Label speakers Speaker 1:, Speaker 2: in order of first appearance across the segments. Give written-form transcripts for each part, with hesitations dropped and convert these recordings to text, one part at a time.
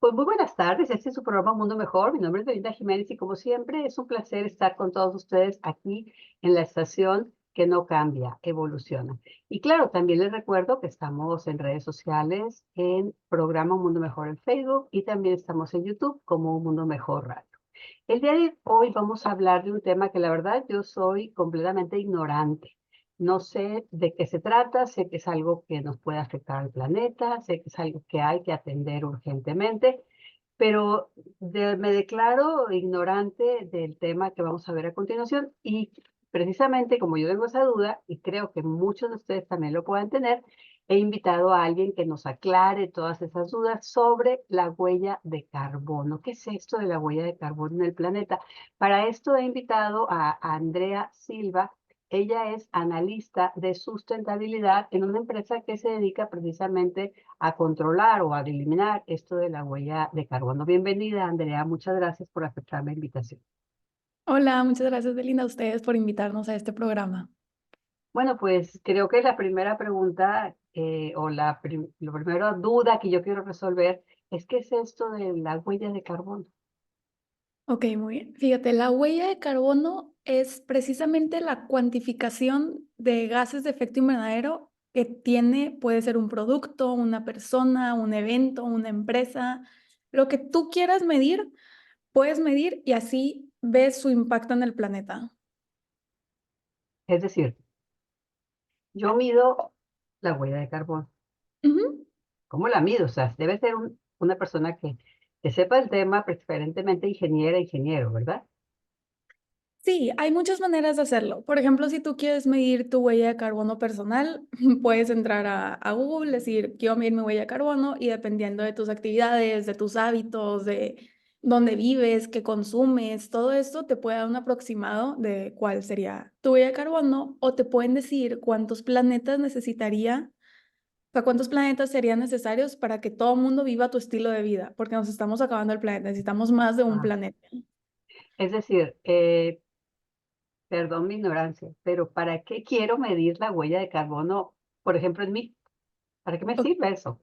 Speaker 1: Pues muy buenas tardes, este es su programa Mundo Mejor. Mi nombre es Belinda Jiménez y como siempre es un placer estar con todos ustedes aquí en la estación que no cambia, evoluciona. Y claro, también les recuerdo que estamos en redes sociales, en programa Mundo Mejor en Facebook y también estamos en YouTube como Mundo Mejor Radio. El día de hoy vamos a hablar de un tema que la verdad yo soy completamente ignorante. No sé de qué se trata, sé que es algo que nos puede afectar al planeta, sé que es algo que hay que atender urgentemente, pero me declaro ignorante del tema que vamos a ver a continuación y precisamente como yo tengo esa duda y creo que muchos de ustedes también lo puedan tener, he invitado a alguien que nos aclare todas esas dudas sobre la huella de carbono. ¿Qué es esto de la huella de carbono en el planeta? Para esto he invitado a Andrea Silva. Ella es analista de sustentabilidad en una empresa que se dedica precisamente a controlar o a eliminar esto de la huella de carbono. Bienvenida, Andrea. Muchas gracias por aceptar la invitación.
Speaker 2: Hola, muchas gracias, Belinda, a ustedes por invitarnos a este programa.
Speaker 1: Bueno, pues creo que la primera pregunta la primera duda que yo quiero resolver es ¿qué es esto de la huella de carbono?
Speaker 2: Ok, muy bien. Fíjate, la huella de carbono es precisamente la cuantificación de gases de efecto invernadero que tiene, puede ser un producto, una persona, un evento, una empresa, lo que tú quieras medir, puedes medir y así ves su impacto en el planeta.
Speaker 1: Es decir, yo mido la huella de carbono.
Speaker 2: Ujú.
Speaker 1: ¿Cómo la mido? O sea, debe ser una persona que sepa el tema, preferentemente ingeniera, ingeniero, ¿verdad?
Speaker 2: Sí, hay muchas maneras de hacerlo. Por ejemplo, si tú quieres medir tu huella de carbono personal, puedes entrar a Google, decir, quiero medir mi huella de carbono y dependiendo de tus actividades, de tus hábitos, de dónde vives, qué consumes, todo esto te puede dar un aproximado de cuál sería tu huella de carbono o te pueden decir cuántos planetas necesitaría, o sea, cuántos planetas serían necesarios para que todo el mundo viva tu estilo de vida, porque nos estamos acabando el planeta, necesitamos más de un
Speaker 1: Ah,
Speaker 2: planeta.
Speaker 1: es decir, perdón mi ignorancia, pero ¿para qué quiero medir la huella de carbono, por ejemplo, en mí? ¿Para qué me sirve eso?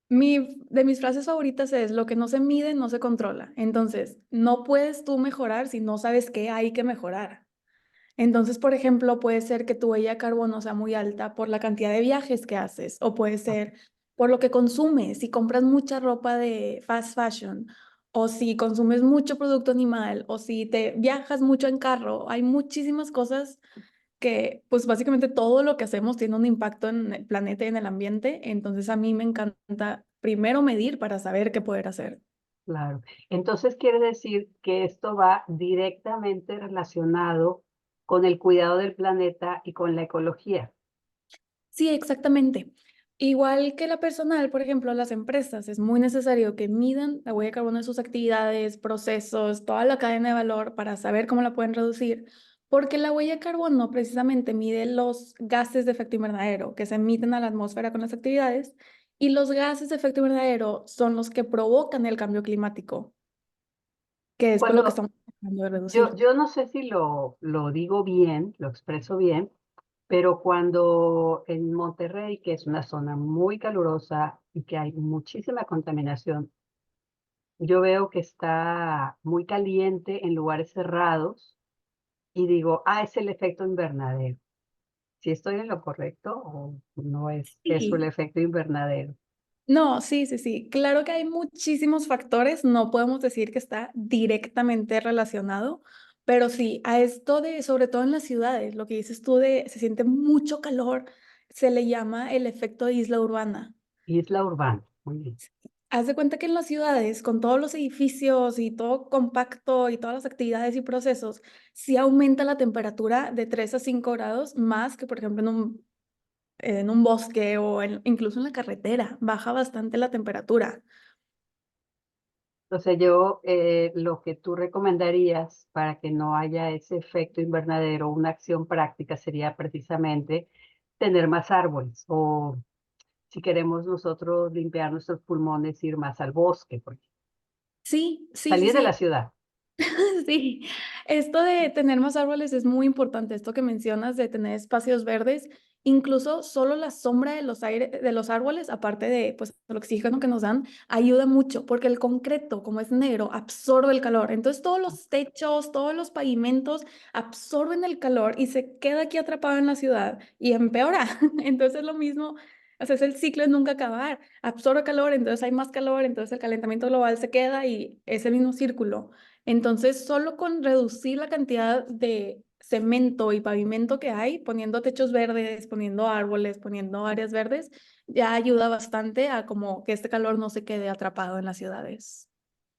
Speaker 2: De mis frases favoritas es, lo que no se mide no se controla. Entonces, no puedes tú mejorar si no sabes qué hay que mejorar. Entonces, por ejemplo, puede ser que tu huella de carbono sea muy alta por la cantidad de viajes que haces, o puede ser por lo que consumes, si compras mucha ropa de fast fashion, o si consumes mucho producto animal, o si te viajas mucho en carro. Hay muchísimas cosas que pues básicamente todo lo que hacemos tiene un impacto en el planeta y en el ambiente, entonces a mí me encanta primero medir para saber qué poder hacer.
Speaker 1: Claro. Entonces quiere decir que esto va directamente relacionado con el cuidado del planeta y con la ecología.
Speaker 2: Sí, exactamente. Igual que la personal, por ejemplo, las empresas, es muy necesario que midan la huella de carbono de sus actividades, procesos, toda la cadena de valor para saber cómo la pueden reducir, porque la huella de carbono precisamente mide los gases de efecto invernadero que se emiten a la atmósfera con las actividades y los gases de efecto invernadero son los que provocan el cambio climático, que es por lo que
Speaker 1: Cuando
Speaker 2: estamos tratando de
Speaker 1: yo,
Speaker 2: reducir.
Speaker 1: yo no sé si lo digo bien, lo expreso bien, pero cuando en Monterrey, que es una zona muy calurosa y que hay muchísima contaminación, yo veo que está muy caliente en lugares cerrados y digo, ah, es el efecto invernadero. ¿Si estoy en lo correcto o no es eso el
Speaker 2: Sí.
Speaker 1: efecto invernadero?
Speaker 2: No, sí, sí, sí. Claro que hay muchísimos factores, no podemos decir que está directamente relacionado, pero sí, a esto de, sobre todo en las ciudades, lo que dices tú de se siente mucho calor, se le llama el efecto isla urbana.
Speaker 1: Isla urbana, muy bien.
Speaker 2: Haz de cuenta que en las ciudades, con todos los edificios y todo compacto y todas las actividades y procesos, sí aumenta la temperatura de 3 a 5 grados más que, por ejemplo, en un bosque o incluso en la carretera, baja bastante la temperatura.
Speaker 1: Entonces lo que tú recomendarías para que no haya ese efecto invernadero, una acción práctica sería precisamente tener más árboles o si queremos nosotros limpiar nuestros pulmones, ir más al bosque, porque
Speaker 2: Sí, sí, sí,
Speaker 1: salir de la
Speaker 2: sí.
Speaker 1: ciudad.
Speaker 2: Sí, esto de tener más árboles es muy importante, esto que mencionas de tener espacios verdes Incluso solo la sombra de de los árboles, aparte de pues, el oxígeno que nos dan, ayuda mucho porque el concreto, como es negro, absorbe el calor. Entonces todos los techos, todos los pavimentos absorben el calor y se queda aquí atrapado en la ciudad y empeora. Entonces es lo mismo, o sea, es el ciclo de nunca acabar. Absorbe calor, entonces hay más calor, entonces el calentamiento global se queda y es el mismo círculo. Entonces, solo con reducir la cantidad de cemento y pavimento que hay, poniendo techos verdes, poniendo árboles, poniendo áreas verdes, ya ayuda bastante a como que este calor no se quede atrapado en las ciudades.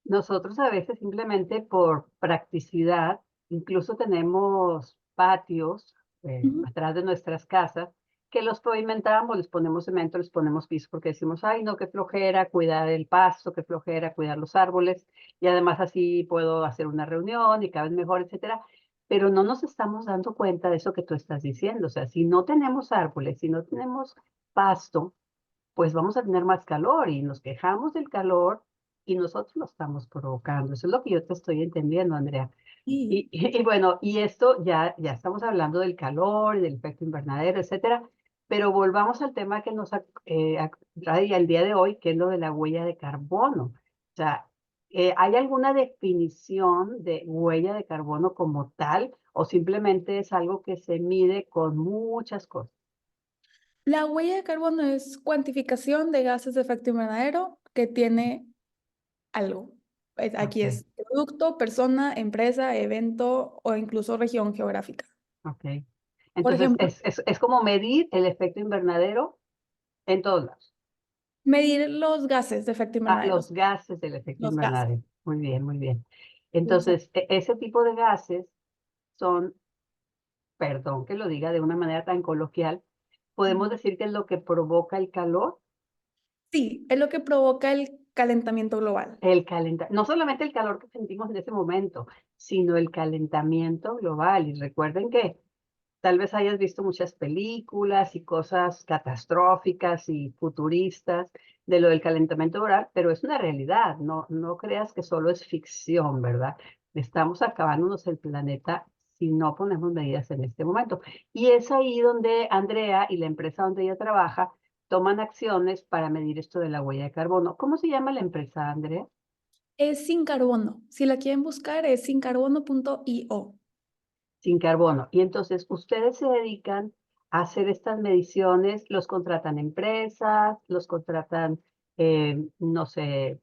Speaker 1: Nosotros a veces simplemente por practicidad, incluso tenemos patios
Speaker 2: Ujú.
Speaker 1: atrás de nuestras casas que los pavimentamos, les ponemos cemento, les ponemos piso porque decimos, ay, no, qué flojera cuidar el pasto, qué flojera cuidar los árboles y además así puedo hacer una reunión y caben mejor, etcétera. Pero no nos estamos dando cuenta de eso que tú estás diciendo. O sea, si no tenemos árboles, si no tenemos pasto, pues vamos a tener más calor y nos quejamos del calor y nosotros lo estamos provocando. Eso es lo que yo te estoy entendiendo, Andrea.
Speaker 2: Sí.
Speaker 1: Y bueno, y esto ya estamos hablando del calor y del efecto invernadero, etcétera, pero volvamos al tema que nos trae al día de hoy, que es lo de la huella de carbono. O sea, ¿hay alguna definición de huella de carbono como tal o simplemente es algo que se mide con muchas cosas?
Speaker 2: La huella de carbono es cuantificación de gases de efecto invernadero que tiene algo. Aquí
Speaker 1: Ok.
Speaker 2: es producto, persona, empresa, evento o incluso región geográfica.
Speaker 1: Ok.
Speaker 2: Por
Speaker 1: Entonces,
Speaker 2: ejemplo,
Speaker 1: es como medir el efecto invernadero en todos lados.
Speaker 2: medir los gases de efecto
Speaker 1: Ah,
Speaker 2: invernadero.
Speaker 1: los gases del efecto
Speaker 2: Los gases.
Speaker 1: invernadero. Muy bien, muy bien.
Speaker 2: Exacto.
Speaker 1: Entonces, ese tipo de gases son, perdón que lo diga de una manera tan coloquial, podemos decir que es lo que provoca el calor,
Speaker 2: Sí, es lo que provoca el calentamiento global.
Speaker 1: no solamente el calor que sentimos en ese momento, sino el calentamiento global. Y recuerden que tal vez hayas visto muchas películas y cosas catastróficas y futuristas de lo del calentamiento global, pero es una realidad, no creas que solo es ficción, ¿verdad? Estamos acabándonos el planeta si no ponemos medidas en este momento. Y es ahí donde Andrea y la empresa donde ella trabaja toman acciones para medir esto de la huella de carbono. ¿Cómo se llama la empresa, Andrea?
Speaker 2: Es sin carbono. Si la quieren buscar, es sincarbono.io.
Speaker 1: Sin carbono. Y entonces ustedes se dedican a hacer estas mediciones, los contratan empresas, los contratan, no sé,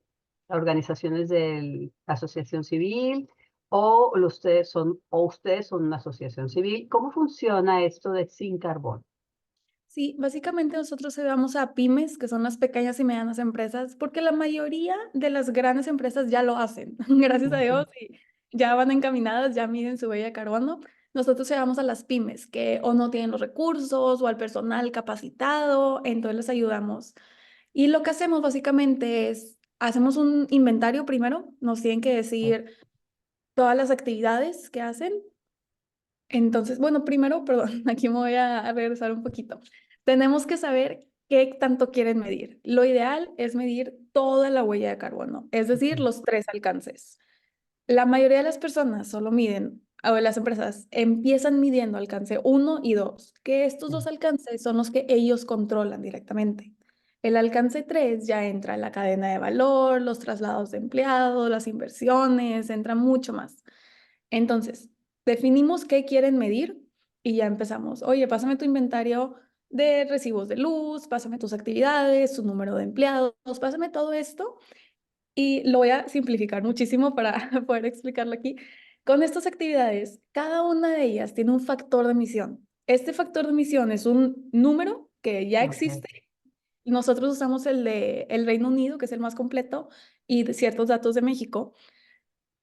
Speaker 1: organizaciones de la asociación civil, o ustedes son una asociación civil. ¿Cómo funciona esto de sin carbono?
Speaker 2: Sí, básicamente nosotros ayudamos a pymes, que son las pequeñas y medianas empresas, porque la mayoría de las grandes empresas ya lo hacen, gracias a
Speaker 1: Ujú.
Speaker 2: Dios, y ya van encaminadas, ya miden su huella de carbono. Nosotros ayudamos a las pymes que o no tienen los recursos o al personal capacitado, entonces les ayudamos. Y lo que hacemos básicamente es, hacemos un inventario primero, nos tienen que decir todas las actividades que hacen. Entonces, bueno, primero, perdón, aquí me voy a regresar un poquito. Tenemos que saber qué tanto quieren medir. Lo ideal es medir toda la huella de carbono, es decir,
Speaker 1: Ok.
Speaker 2: los tres alcances. La mayoría de las personas solo miden, o de las empresas, empiezan midiendo alcance uno y 2, que estos dos alcances son los que ellos controlan directamente. El alcance 3 ya entra la cadena de valor, los traslados de empleados, las inversiones, entra mucho más. Entonces, definimos qué quieren medir y ya empezamos. Oye, pásame tu inventario de recibos de luz, pásame tus actividades, su número de empleados, pásame todo esto y lo voy a simplificar muchísimo para poder explicarlo aquí. Con estas actividades, cada una de ellas tiene un factor de emisión. Este factor de emisión es un número que ya
Speaker 1: Ok.
Speaker 2: existe. Nosotros usamos el de el Reino Unido, que es el más completo, y de ciertos datos de México.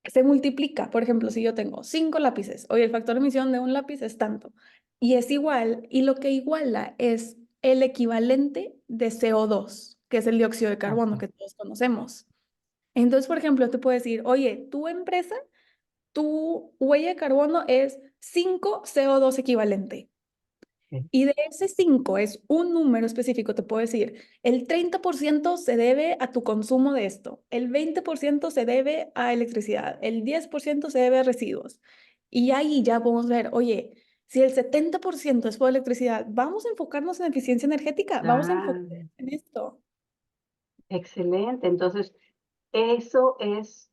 Speaker 2: Se multiplica. Por ejemplo, si yo tengo 5 lápices, oye, el factor de emisión de un lápiz es tanto. Y es igual, y lo que iguala es el equivalente de CO2, que es el dióxido de carbono
Speaker 1: Ok.
Speaker 2: que todos conocemos. Entonces, por ejemplo, te puedo decir, oye, tu empresa, tu huella de carbono es 5 CO2 equivalente.
Speaker 1: Ok.
Speaker 2: Y de ese 5 es un número específico, te puedo decir, el 30% se debe a tu consumo de esto, el 20% se debe a electricidad, el 10% se debe a residuos. Y ahí ya podemos ver, oye, Si el 70% es por electricidad, vamos a enfocarnos en eficiencia energética, vamos a enfocarnos
Speaker 1: Ah,
Speaker 2: en esto.
Speaker 1: excelente. Entonces, eso es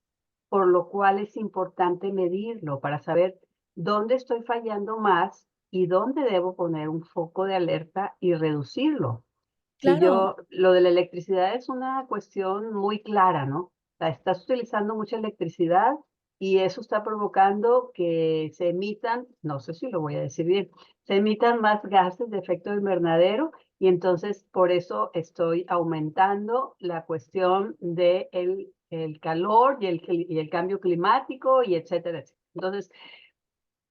Speaker 1: por lo cual es importante medirlo para saber dónde estoy fallando más y dónde debo poner un foco de alerta y reducirlo. Si
Speaker 2: Claro,
Speaker 1: yo, lo de la electricidad es una cuestión muy clara, ¿no? O sea, estás utilizando mucha electricidad y eso está provocando que se emitan, no sé si lo voy a decir bien, se emitan más gases de efecto invernadero y entonces por eso estoy aumentando la cuestión de el calor y el cambio climático y etcétera, etcétera. Entonces,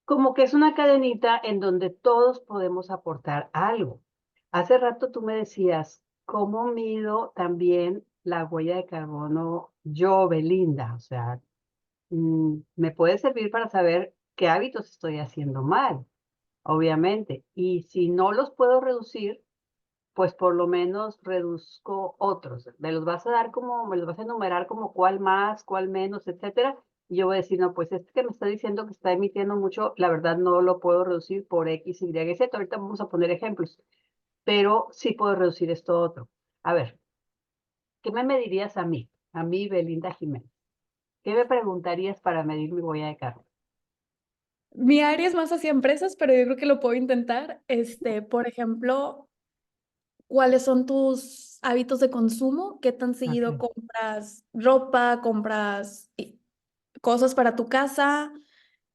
Speaker 1: como que es una cadenita en donde todos podemos aportar algo. Hace rato tú me decías, ¿cómo mido también la huella de carbono yo, Belinda? O sea, me puede servir para saber qué hábitos estoy haciendo mal, obviamente. Y si no los puedo reducir, pues por lo menos reduzco otros. Me los vas a dar como, me los vas a enumerar como cuál más, cuál menos, etcétera. Y yo voy a decir, no, pues este que me está diciendo que está emitiendo mucho, la verdad no lo puedo reducir por X, Y, Z. Ahorita vamos a poner ejemplos, pero sí puedo reducir esto otro. A ver, ¿qué me medirías a mí? A mí, Belinda Jiménez. ¿Qué me preguntarías para medir mi huella de carbono?
Speaker 2: mi área es más hacia empresas, pero yo creo que lo puedo intentar. Por ejemplo, ¿cuáles son tus hábitos de consumo? ¿Qué tan seguido
Speaker 1: Ok.
Speaker 2: compras ropa, compras cosas para tu casa?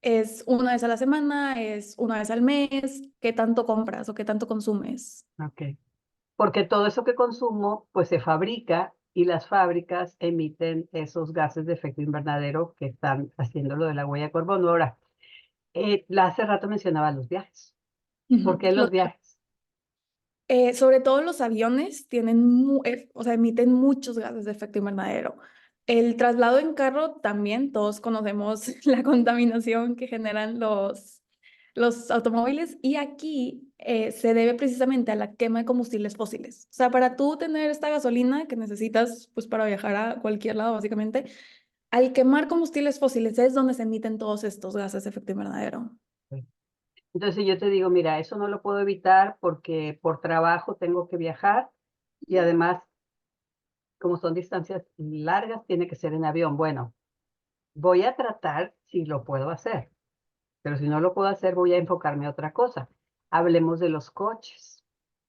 Speaker 2: ¿Es una vez a la semana? ¿Es una vez al mes? ¿Qué tanto compras o qué tanto consumes?
Speaker 1: Ok. Porque todo eso que consumo, pues se fabrica y las fábricas emiten esos gases de efecto invernadero que están haciendo lo de la huella de carbono. Ahora, hace rato mencionaba los viajes. ¿Por
Speaker 2: Ujú.
Speaker 1: qué los viajes?
Speaker 2: Sobre todo los aviones tienen, o sea, emiten muchos gases de efecto invernadero. El traslado en carro también, todos conocemos la contaminación que generan los automóviles y aquí se debe precisamente a la quema de combustibles fósiles. O sea, para tú tener esta gasolina que necesitas pues para viajar a cualquier lado básicamente, al quemar combustibles fósiles es donde se emiten todos estos gases de efecto invernadero.
Speaker 1: Entonces si yo te digo, mira, eso no lo puedo evitar porque por trabajo tengo que viajar y además, como son distancias largas, tiene que ser en avión. Bueno, voy a tratar si lo puedo hacer, pero si no lo puedo hacer, voy a enfocarme a otra cosa. Hablemos de los coches.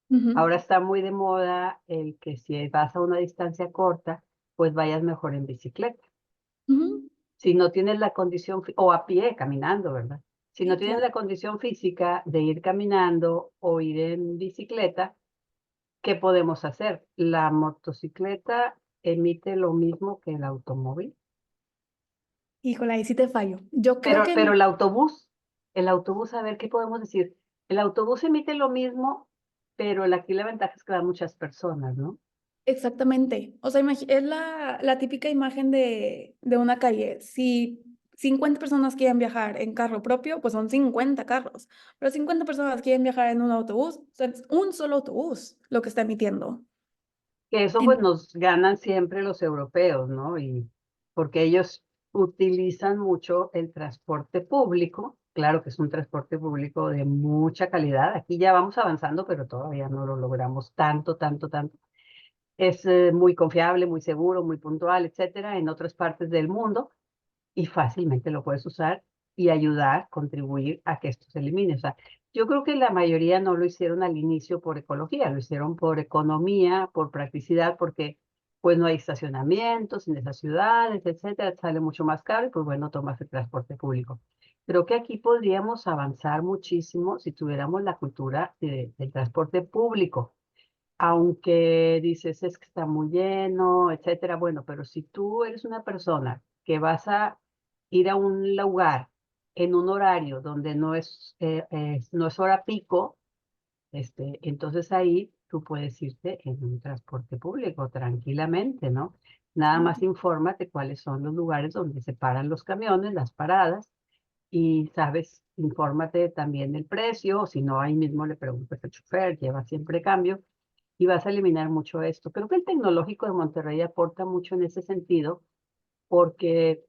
Speaker 2: Ujú,
Speaker 1: Ahora está muy de moda el que si vas a una distancia corta, pues vayas mejor en bicicleta.
Speaker 2: ujú.
Speaker 1: Si no tienes la condición, o a pie, caminando, ¿verdad? Si no
Speaker 2: Sí,
Speaker 1: tienes
Speaker 2: claro.
Speaker 1: la condición física de ir caminando o ir en bicicleta, ¿qué podemos hacer? La motocicleta emite lo mismo que el automóvil,
Speaker 2: Híjole, ahí sí te fallo. Yo creo que
Speaker 1: pero el autobús, a ver, ¿qué podemos decir? El autobús emite lo mismo, pero aquí la ventaja es que van muchas personas, ¿no?
Speaker 2: exactamente. O sea, es la típica imagen de una calle. Si 50 personas quieren viajar en carro propio, pues son 50 carros. Pero 50 personas quieren viajar en un autobús, o sea, es un solo autobús lo que está emitiendo.
Speaker 1: Que eso pues
Speaker 2: En-
Speaker 1: nos ganan siempre los europeos, ¿no? Y porque ellos utilizan mucho el transporte público, claro que es un transporte público de mucha calidad, aquí ya vamos avanzando, pero todavía no lo logramos tanto, tanto, tanto. Es muy confiable, muy seguro, muy puntual, etcétera, en otras partes del mundo y fácilmente lo puedes usar y ayudar, contribuir a que esto se elimine. O sea, yo creo que la mayoría no lo hicieron al inicio por ecología, lo hicieron por economía, por practicidad, porque pues no hay estacionamientos en esas ciudades, etcétera, sale mucho más caro y pues bueno, tomas el transporte público. Creo que aquí podríamos avanzar muchísimo si tuviéramos la cultura del transporte público, aunque dices es que está muy lleno, etcétera. Bueno, pero si tú eres una persona que vas a ir a un lugar en un horario donde no es hora pico, entonces ahí tú puedes irte en un transporte público tranquilamente, ¿no? Nada más infórmate cuáles son los lugares donde se paran los camiones, las paradas, y sabes, infórmate también del precio, o si no, ahí mismo le preguntas al chofer, lleva siempre cambio y vas a eliminar mucho esto. Creo que el Tecnológico de Monterrey aporta mucho en ese sentido porque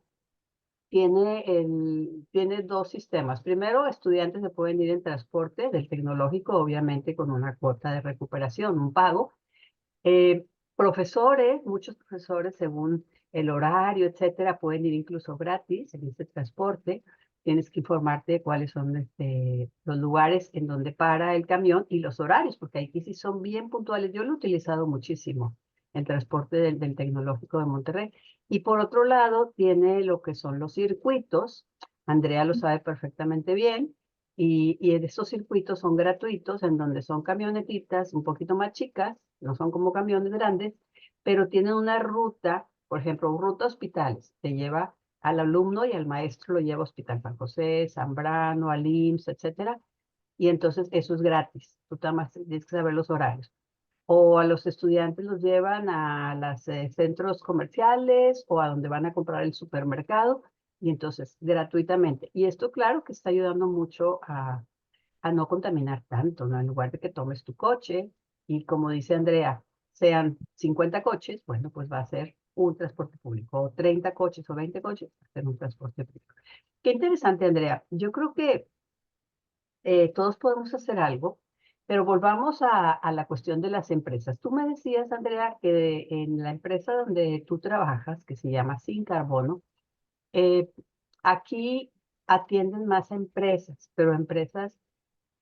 Speaker 1: tiene dos sistemas. Primero, estudiantes se pueden ir en transporte del tecnológico, obviamente con una cuota de recuperación, un pago. Profesores, muchos profesores, según el horario, etcétera, pueden ir incluso gratis en este transporte. Tienes que informarte de cuáles son los lugares en donde para el camión y los horarios, porque aquí sí son bien puntuales. Yo lo he utilizado muchísimo, el transporte del Tecnológico de Monterrey. Y por otro lado, tiene lo que son los circuitos. Andrea lo sabe perfectamente bien. Y estos circuitos son gratuitos, en donde son camionetitas un poquito más chicas, no son como camiones grandes, pero tienen una ruta, por ejemplo, ruta a hospitales, te lleva al alumno y al maestro lo lleva a Hospital San José, Zambrano, al IMSS, etcétera, y entonces eso es gratis, tú nada más tienes que saber los horarios. O a los estudiantes los llevan a los centros comerciales o a donde van a comprar el supermercado, y entonces gratuitamente. Y esto, claro, que está ayudando mucho a no contaminar tanto, ¿no? En lugar de que tomes tu coche y, como dice Andrea, sean 50 coches, bueno, pues va a ser un transporte público, o 30 coches o 20 coches, va a ser un transporte público. Qué interesante, Andrea. Yo creo que todos podemos hacer algo, pero volvamos a la cuestión de las empresas. Tú me decías, Andrea, que en la empresa donde tú trabajas, que se llama Sin Carbono, eh, aquí atienden más empresas, pero empresas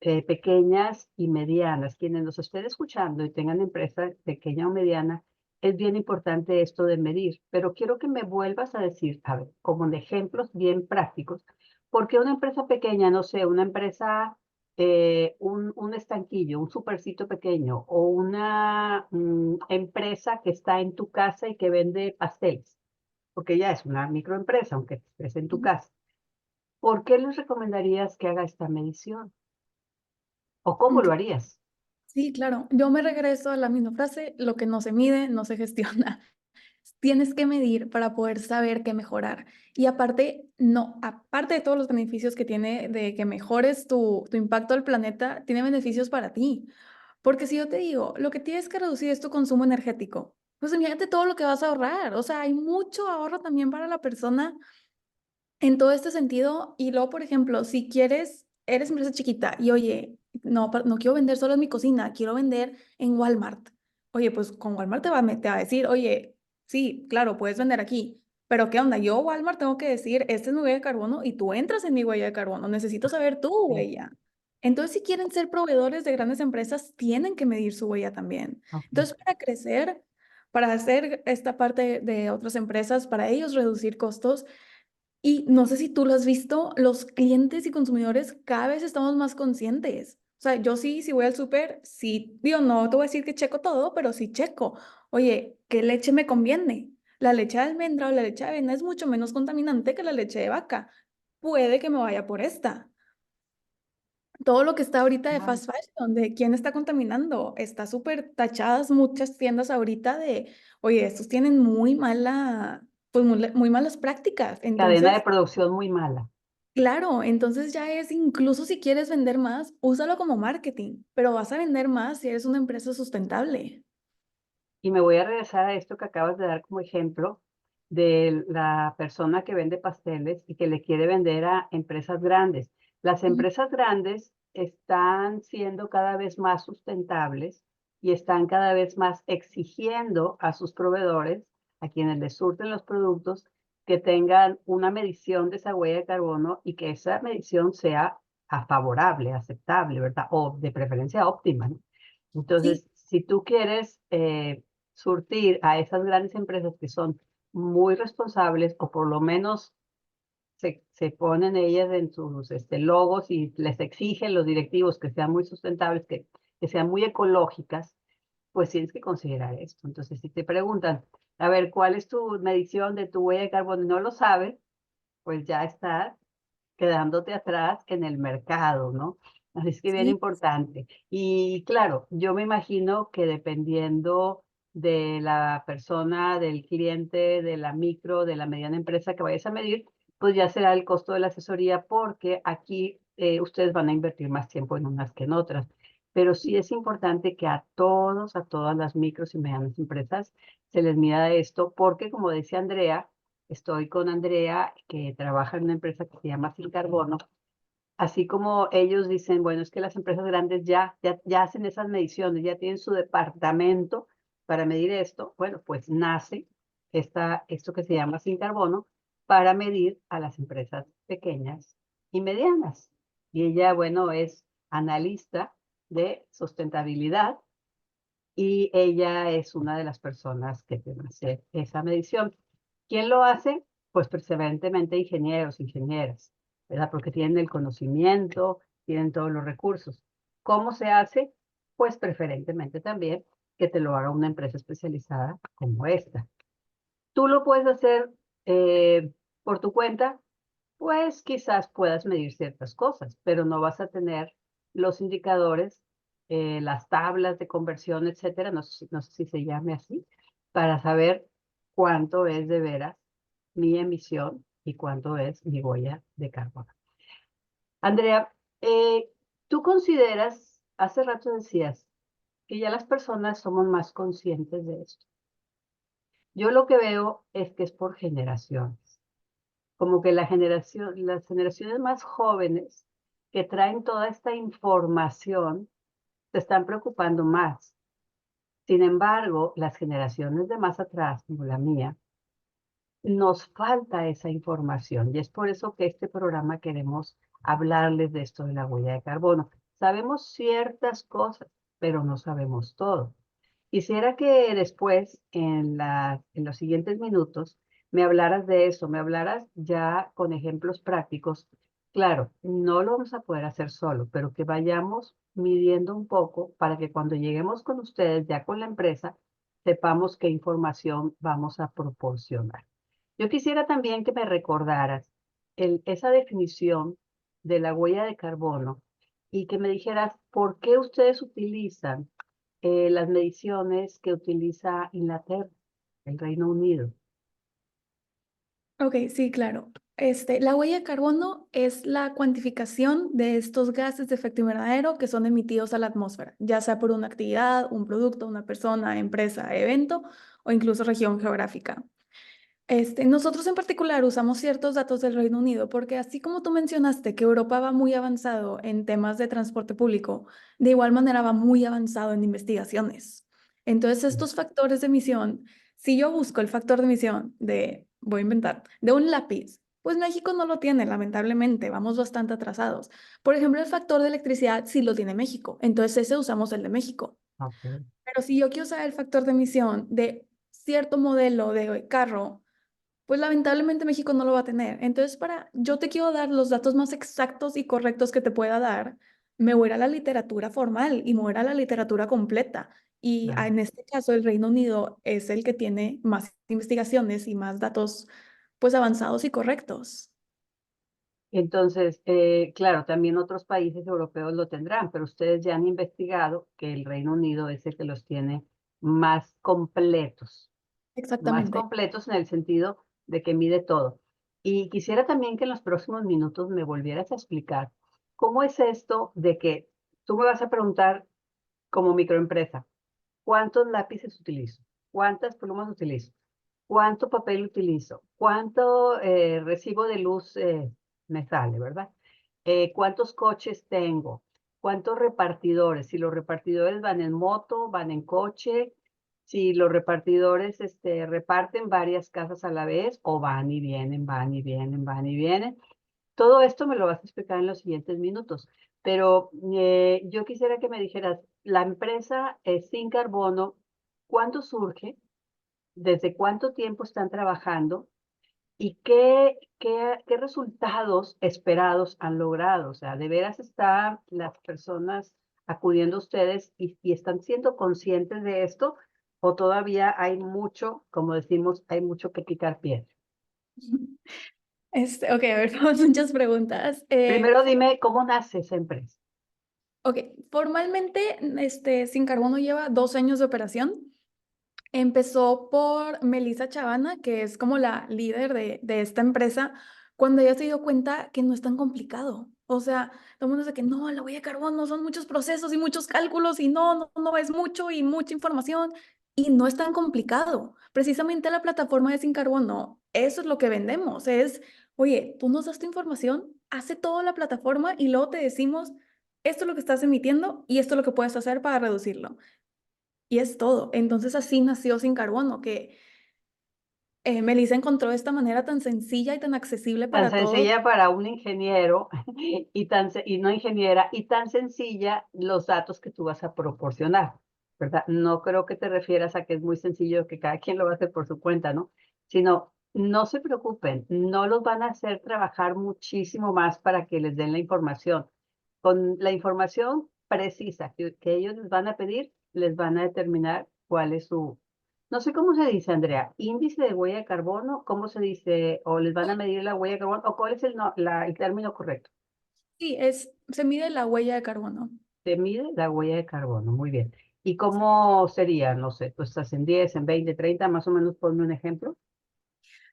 Speaker 1: pequeñas y medianas. Quienes nos estén escuchando y tengan empresa pequeña o mediana, es bien importante esto de medir, pero quiero que me vuelvas a decir, a ver, como en ejemplos bien prácticos, porque una empresa pequeña, no sé, una empresa, un estanquillo, un supercito pequeño o una empresa que está en tu casa y que vende pasteles, porque ya es una microempresa, aunque estés en tu casa. ¿Por qué les recomendarías que haga esta medición? ¿O cómo
Speaker 2: Ok.
Speaker 1: lo harías?
Speaker 2: Sí, claro. Yo me regreso a la misma frase, lo que no se mide, no se gestiona. Tienes que medir para poder saber qué mejorar. Y aparte, no, aparte de todos los beneficios que tiene de que mejores tu impacto al planeta, tiene beneficios para ti. Porque si yo te digo, lo que tienes que reducir es tu consumo energético, pues imagínate todo lo que vas a ahorrar. O sea, hay mucho ahorro también para la persona en todo este sentido. Y luego, por ejemplo, si quieres, eres empresa chiquita y oye, no, no quiero vender solo en mi cocina, quiero vender en Walmart. Oye, pues con Walmart te va a decir, oye, sí, claro, puedes vender aquí, pero ¿qué onda? Yo, Walmart, tengo que decir, esta es mi huella de carbono y tú entras en mi huella de carbono. Necesito saber tu
Speaker 1: Sí,
Speaker 2: huella. Entonces, si quieren ser proveedores de grandes empresas, tienen que medir su huella también.
Speaker 1: ok.
Speaker 2: Entonces, para crecer, para hacer esta parte de otras empresas, para ellos reducir costos, y no sé si tú lo has visto, los clientes y consumidores cada vez estamos más conscientes. O sea, yo sí, si voy al súper, sí, digo, no te voy a decir que checo todo, pero sí checo. Oye, ¿qué leche me conviene? La leche de almendra o la leche de avena es mucho menos contaminante que la leche de vaca. Puede que me vaya por esta. Todo lo que está ahorita de
Speaker 1: Ah,
Speaker 2: fast fashion, de quién está contaminando, está súper tachadas muchas tiendas ahorita de, oye, estos tienen muy mala, pues muy malas prácticas.
Speaker 1: cadena de
Speaker 2: Entonces,
Speaker 1: producción muy mala.
Speaker 2: claro, entonces ya es, incluso si quieres vender más, úsalo como marketing, pero vas a vender más si eres una empresa sustentable.
Speaker 1: Y me voy a regresar a esto que acabas de dar como ejemplo de la persona que vende pasteles y que le quiere vender a empresas grandes. Las
Speaker 2: Ujú.
Speaker 1: empresas grandes están siendo cada vez más sustentables y están cada vez más exigiendo a sus proveedores, a quienes les surten los productos, que tengan una medición de esa huella de carbono y que esa medición sea favorable, aceptable, ¿verdad? O de preferencia óptima, ¿no?
Speaker 2: Sí,
Speaker 1: Entonces, si tú quieres surtir a esas grandes empresas que son muy responsables, o por lo menos se ponen ellas en sus logos y les exigen los directivos que sean muy sustentables, que sean muy ecológicas, pues tienes que considerar esto. Entonces, si te preguntan, a ver, ¿cuál es tu medición de tu huella de carbono? Y no lo sabes, pues ya estás quedándote atrás en el mercado, ¿no? Así es que bien
Speaker 2: sí.
Speaker 1: importante. Y claro, yo me imagino que dependiendo de la persona, del cliente, de la micro, de la mediana empresa que vayas a medir, pues ya será el costo de la asesoría, porque aquí ustedes van a invertir más tiempo en unas que en otras. Pero sí es importante que a todos, a todas las micros y medianas empresas se les mida esto, porque como decía Andrea, estoy con Andrea, que trabaja en una empresa que se llama Sin Carbono. Así como ellos dicen, bueno, es que las empresas grandes ya hacen esas mediciones, ya tienen su departamento para medir esto, bueno, pues nace esto que se llama Sin Carbono para medir a las empresas pequeñas y medianas. Y ella, bueno, es analista de sustentabilidad y ella es una de las personas que tiene que hacer esa medición. ¿Quién lo hace? Pues preferentemente ingenieros, ingenieras, ¿verdad? Porque tienen el conocimiento, tienen todos los recursos. ¿Cómo se hace? Pues preferentemente también que te lo haga una empresa especializada como esta. Tú lo puedes hacer eh, por tu cuenta, pues quizás puedas medir ciertas cosas, pero no vas a tener los indicadores, las tablas de conversión, etcétera, no sé si se llame así, para saber cuánto es de veras mi emisión y cuánto es mi huella de carbono. Andrea, tú consideras, hace rato decías, que ya las personas somos más conscientes de esto. Yo lo que veo es que es por generaciones, como que las generaciones más jóvenes que traen toda esta información se están preocupando más. Sin embargo, las generaciones de más atrás, como la mía, nos falta esa información y es por eso que este programa queremos hablarles de esto de la huella de carbono. Sabemos ciertas cosas, pero no sabemos todo. Quisiera que después, en los siguientes minutos, me hablaras de eso, me hablaras ya con ejemplos prácticos. Claro, no lo vamos a poder hacer solo, pero que vayamos midiendo un poco para que cuando lleguemos con ustedes, ya con la empresa, sepamos qué información vamos a proporcionar. Yo quisiera también que me recordaras esa definición de la huella de carbono y que me dijeras por qué ustedes utilizan las mediciones que utiliza Inglaterra, el Reino Unido.
Speaker 2: Ok, sí, claro. La huella de carbono es la cuantificación de estos gases de efecto invernadero que son emitidos a la atmósfera, ya sea por una actividad, un producto, una persona, empresa, evento o incluso región geográfica. Nosotros en particular usamos ciertos datos del Reino Unido porque así como tú mencionaste que Europa va muy avanzado en temas de transporte público, de igual manera va muy avanzado en investigaciones. Entonces estos factores de emisión, si yo busco el factor de emisión de, voy a inventar, de un lápiz, pues México no lo tiene, lamentablemente, vamos bastante atrasados. Por ejemplo, el factor de electricidad sí lo tiene México, entonces ese usamos el de México.
Speaker 1: Okay.
Speaker 2: Pero si yo quiero saber el factor de emisión de cierto modelo de carro, pues lamentablemente México no lo va a tener. Entonces, yo te quiero dar los datos más exactos y correctos que te pueda dar, me voy a ir a la literatura formal y me voy a ir a la literatura completa. Y
Speaker 1: Claro.
Speaker 2: en este caso, el Reino Unido es el que tiene más investigaciones y más datos, pues avanzados y correctos.
Speaker 1: Entonces, claro, también otros países europeos lo tendrán, pero ustedes ya han investigado que el Reino Unido es el que los tiene más
Speaker 2: Exactamente.
Speaker 1: completos en el sentido de que mide todo. Y quisiera también que en los próximos minutos me volvieras a explicar cómo es esto de que tú me vas a preguntar como microempresa, ¿cuántos lápices utilizo? ¿Cuántas plumas utilizo? ¿Cuánto papel utilizo? ¿Cuánto recibo de luz me sale, verdad? ¿Cuántos coches tengo? ¿Cuántos repartidores? Si los repartidores van en moto, van en coche, si los repartidores reparten varias casas a la vez o van y vienen, van y vienen, van y vienen. Todo esto me lo vas a explicar en los siguientes minutos, pero yo quisiera que me dijeras, la empresa Sin Carbono, ¿cuándo surge? ¿Desde cuánto tiempo están trabajando? ¿Y qué resultados esperados han logrado? O sea, ¿de veras están las personas acudiendo a ustedes y están siendo conscientes de esto? ¿O todavía hay mucho, como decimos, hay mucho que picar piedra?
Speaker 2: Ok, a ver, vamos muchas preguntas.
Speaker 1: Primero dime cómo nace esa empresa.
Speaker 2: Ok, formalmente, Sin Carbono lleva 2 años de operación. Empezó por Melissa Chavana, que es como la líder de esta empresa, cuando ella se dio cuenta que no es tan complicado. O sea, todo el mundo dice que no, la huella de carbono son muchos procesos y muchos cálculos y no es mucho y mucha información. Y no es tan complicado. Precisamente la plataforma de Sin Carbono, eso es lo que vendemos. Es, oye, tú nos das tu información, hace toda la plataforma y luego te decimos, esto es lo que estás emitiendo y esto es lo que puedes hacer para reducirlo. Y es todo. Entonces así nació Sin Carbono, que Melissa encontró esta manera tan sencilla y tan accesible
Speaker 1: Tan
Speaker 2: para todos.
Speaker 1: sencilla para un ingeniero y no ingeniera, y tan sencilla los datos que tú vas a proporcionar, ¿verdad? No creo que te refieras a que es muy sencillo, que cada quien lo va a hacer por su cuenta, ¿no? Sino, no se preocupen, no los van a hacer trabajar muchísimo más para que les den la información. Con la información precisa que ellos les van a pedir, les van a determinar cuál es su, no sé cómo se dice, Andrea, índice de huella de carbono, ¿cómo se dice? ¿O les van a medir la huella de carbono? ¿O cuál es el término correcto?
Speaker 2: Sí, se mide la huella de carbono.
Speaker 1: Se mide la huella de carbono, muy bien. ¿Y cómo sería? No sé, tú estás en 10, en 20, 30, más o menos ponme un ejemplo.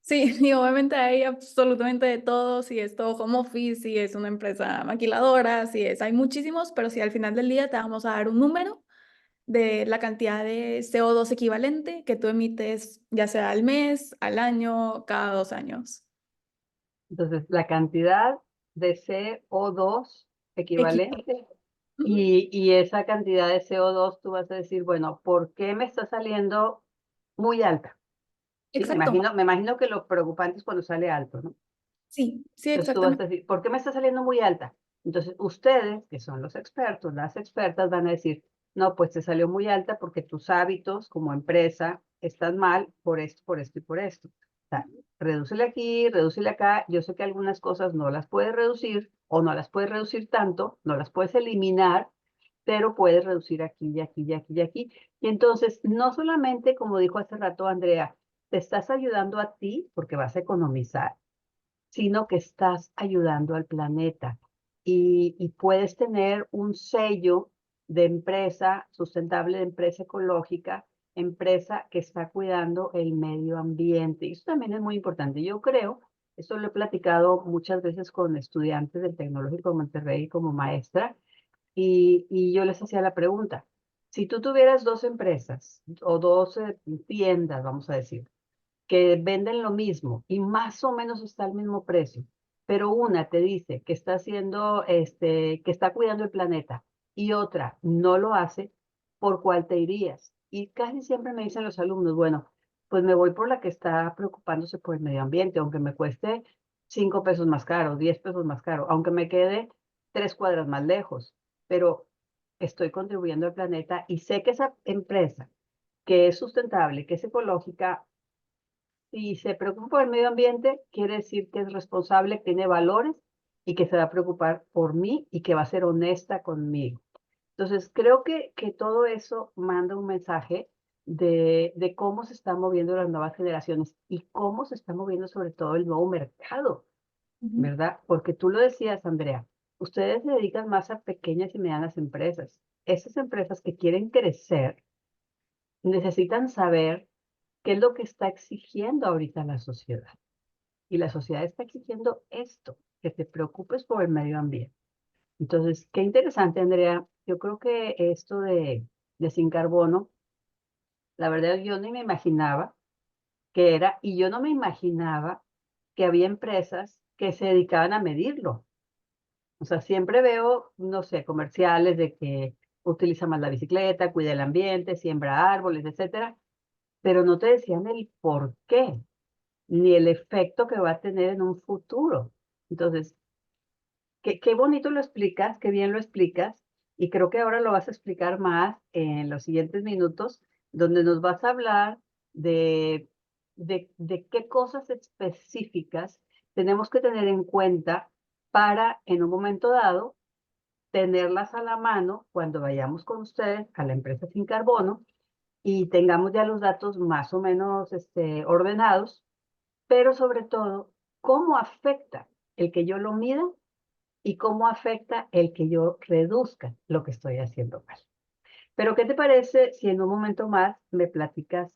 Speaker 2: Sí, y obviamente hay absolutamente de todo, si es todo home office, si es una empresa maquiladora, hay muchísimos, pero si al final del día te vamos a dar un número de la cantidad de CO2 equivalente que tú emites, ya sea al mes, al año, cada 2 años.
Speaker 1: Entonces, la cantidad de CO2
Speaker 2: Equivalente.
Speaker 1: equivalente
Speaker 2: Ujú.
Speaker 1: y esa cantidad de CO2 tú vas a decir, bueno, ¿por qué me está saliendo muy alta? Sí,
Speaker 2: Exacto.
Speaker 1: me imagino que lo preocupante es cuando sale alto, ¿no?
Speaker 2: Sí, sí,
Speaker 1: Entonces tú vas
Speaker 2: exactamente.
Speaker 1: a decir, ¿por qué me está saliendo muy alta? Entonces ustedes, que son los expertos, las expertas, van a decir, no, pues te salió muy alta porque tus hábitos como empresa están mal por esto, por esto y por esto. O sea, redúcele aquí, redúcele acá. Yo sé que algunas cosas no las puedes reducir o no las puedes reducir tanto, no las puedes eliminar, pero puedes reducir aquí y aquí y aquí y aquí. Y entonces, no solamente, como dijo hace rato Andrea, te estás ayudando a ti porque vas a economizar, sino que estás ayudando al planeta y puedes tener un sello de empresa sustentable, de empresa ecológica, empresa que está cuidando el medio ambiente. Y eso también es muy importante. Yo creo, eso lo he platicado muchas veces con estudiantes del Tecnológico de Monterrey como maestra, y yo les hacía la pregunta, si tú tuvieras dos empresas o dos tiendas, vamos a decir, que venden lo mismo y más o menos está al mismo precio, pero una te dice que está haciendo, que está cuidando el planeta y otra no lo hace, ¿por cuál te irías? Y casi siempre me dicen los alumnos, bueno, pues me voy por la que está preocupándose por el medio ambiente, aunque me cueste 5 pesos más caro, 10 pesos más caro, aunque me quede 3 cuadras más lejos, pero estoy contribuyendo al planeta y sé que esa empresa que es sustentable, que es ecológica, si se preocupa por el medio ambiente, quiere decir que es responsable, tiene valores y que se va a preocupar por mí y que va a ser honesta conmigo. Entonces, creo que todo eso manda un mensaje de cómo se están moviendo las nuevas generaciones y cómo se está moviendo sobre todo el nuevo mercado,
Speaker 2: Ujú.
Speaker 1: ¿verdad? Porque tú lo decías, Andrea, ustedes se dedican más a pequeñas y medianas empresas. Esas empresas que quieren crecer necesitan saber qué es lo que está exigiendo ahorita la sociedad. Y la sociedad está exigiendo esto, que te preocupes por el medio ambiente. Entonces, qué interesante, Andrea. Yo creo que esto de sin carbono, la verdad yo ni me imaginaba que era, y yo no me imaginaba que había empresas que se dedicaban a medirlo. O sea, siempre veo, no sé, comerciales de que utiliza más la bicicleta, cuida el ambiente, siembra árboles, etcétera, pero no te decían el por qué, ni el efecto que va a tener en un futuro. Entonces, qué bonito lo explicas, qué bien lo explicas, y creo que ahora lo vas a explicar más en los siguientes minutos, donde nos vas a hablar de, de qué cosas específicas tenemos que tener en cuenta para, en un momento dado, tenerlas a la mano cuando vayamos con ustedes a la empresa sin carbono y tengamos ya los datos más o menos ordenados, pero sobre todo, cómo afecta el que yo lo mida y cómo afecta el que yo reduzca lo que estoy haciendo mal. Pero, ¿qué te parece si en un momento más me platicas